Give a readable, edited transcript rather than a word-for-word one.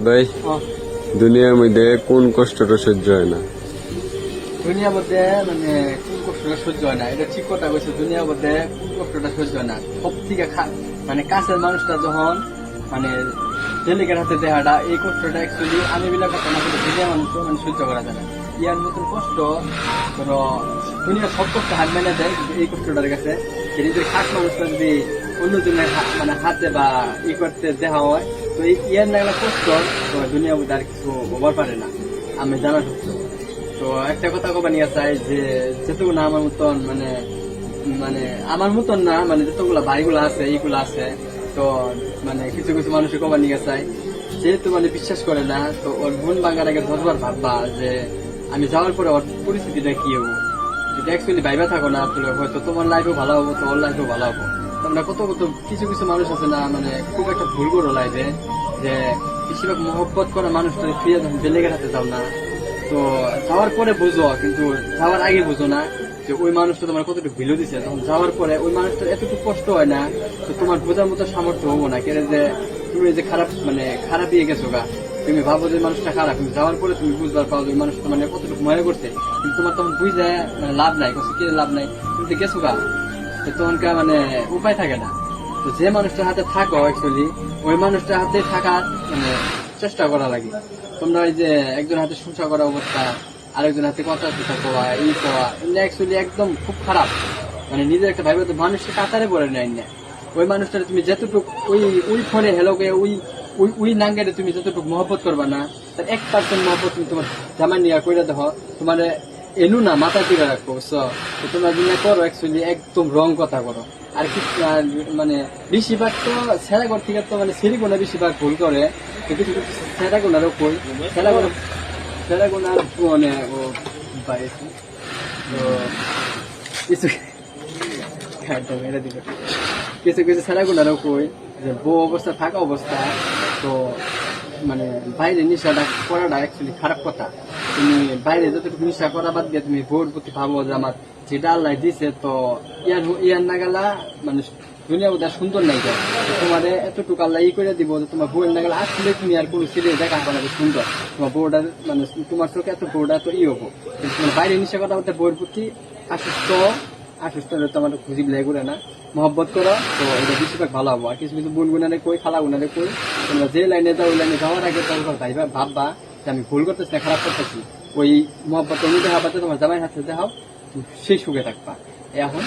ভাই দুনিয়ার মধ্যে কোন কষ্টটা সহ্য হয় না? দুনিয়ার মধ্যে মানে কোন কষ্টটা সহ্য হয় না, এটা ঠিক কথা বলছে। দুনিয়ার মধ্যে কোন কষ্টটা সহ্য হয় না, সব থেকে মানে কাছের মানুষটা যখন মানে জেলিকের হাতে দেহাটা, এই কষ্টটা অ্যাকচুয়ালি আমি বিলা কথা না বলে দুনিয়া মানুষ মানে সহ্য করা যায় না। ইয়ার মতন কষ্ট ধরো দুনিয়ার সব কষ্ট হাত মেনে দেয়, কিন্তু এই কষ্টটার কাছে সেটি যদি খাস অবস্থা যদি অন্যজনের মানে হাতে বা ই করতে দেওয়া হয়, তো এই ইয়ার না কষ্ট তো দুনিয়ার মধ্যে আর কিছু হবার পারে না, আমি জানা সত্য। তো একটা কথা কবা নিয়ে চাই যে যেটুকু না আমার মতন মানে মানে আমার মতন না মানে যতগুলা ভাইগুলো আছে এইগুলো আছে, তো মানে কিছু কিছু মানুষের কবা নিয়ে চাই যেহেতু মানে বিশ্বাস করে না, তো ওর বোন বাঙার আগে ধরবার ভাববা যে আমি যাওয়ার পরে ওর পরিস্থিতিটা কি হবো। যদি অ্যাকচুয়ালি ভাইবা থাকো না তাহলে হয়তো তোমার লাইফও ভালো হবো, তো ওর লাইফও ভালো হবো। তোমরা কত কত কিছু কিছু মানুষ আছে না মানে খুব একটা ভুল করো লাইফে, যে বেশিরভাগ মহব্বত করা মানুষটা ফিরে যখন বেলেগের হাতে যাও না, তো যাওয়ার পরে বুঝো, কিন্তু যাওয়ার আগে বুঝো না যে ওই মানুষটা তোমার কতটুকু ভ্যালু দিচ্ছে। তখন যাওয়ার পরে ওই মানুষটার এতটুকু কষ্ট হয় না, তো তোমার বোঝার মতো সামর্থ্য হবো না কেন যে তুমি যে খারাপ মানে খারাপিয়ে গেছো গা। তুমি ভাবো যে মানুষটা খারাপ, কিন্তু যাওয়ার পরে তুমি বুঝবার পাও যে ওই মানুষটা মানে কতটুকু মনে করছে, কিন্তু তোমার তখন বুঝে মানে লাভ নাই, কি লাভ নাই, তুমি তো গেছো গা, তো তখনকার মানে উপায় থাকে না। তো যে মানুষটার হাতে থাকো অ্যাকচুয়ালি ওই মানুষটার হাতে থাকার মানে চেষ্টা করা লাগে। তোমরা ওই যে একজন হাতে সংসার করা অবস্থা, আরেকজন হাতে কথা কোয়া এই কোয়া, এগুলো অ্যাকচুয়ালি একদম খুব খারাপ। মানে নিজের একটা ভাইবে তো মানুষকে কাতারে পড়ে নেয় না। ওই মানুষটা তুমি যতটুকু ওই ওই ফোনে হেলোকে ওই ওই ওই নাঙ্গারে তুমি যতটুকু মহব্বত করবা না, তার 1% মহব্বত তুমি তোমার জামা নিয়ে কইরা দেখো, তোমার এনু না মাথা তুলে রাখবো, বুঝছো? তো তোমরা যেটা করো অ্যাকচুয়ালি একদম রং কথা করো। আর কি মানে বেশিরভাগ তো ছেড়াগর থেকে তো মানে সিরিগোনা বেশিরভাগ ভুল করে, তো কিছু কিছু ছেড়াগোনারও কই ছেড়াগোনার মানে ও পাইছে তো কিছু কিছু কিছু ছেড়াগোনারও কই যে বউ অবস্থা থাকা অবস্থা তো মানে বাইরে নেশাটা করাটা অ্যাকচুয়ালি খারাপ কথা। তুমি বাইরে যতটুকু নেশা করা বাদ দিয়ে তুমি বউর প্রতি ভাবো যে আমার যেটা আল্লাহ দিছে, তো ইয়ার না গেলা মানে দুনিয়া বোধহয় সুন্দর নাই যায়। তোমার এতটুকু আল্লাহ করে দিব যে তোমার বউয়ের না গেলে আসলে তুমি আর কোনো ছেলে দেখা পাবে সুন্দর, তোমার বউটা মানে তোমার চোখে এত বউটা তো হবো, কিন্তু তোমার বাইরে নেশা করা বলতে বউয়ের প্রতি আসুস্থ হলে তো আমার খুঁজি বিলাই করে না মহব্বত করো, তো এটা বেশিরভাগ ভালো হবো। আর কিছু কিছু বোন গুনারে কই খালা গুনারে কই তোমরা যে লাইনে যাও ওই লাইনে যাওয়ার আগে তোমার ভাইবা ভাববা যে আমি ভুল করতেছি না খারাপ করতেছি, ওই মহব্বত অনুযায়ী হাবাতে তোমার জামাই হাতে দেখাও, সেই সুখে থাকবা। এখন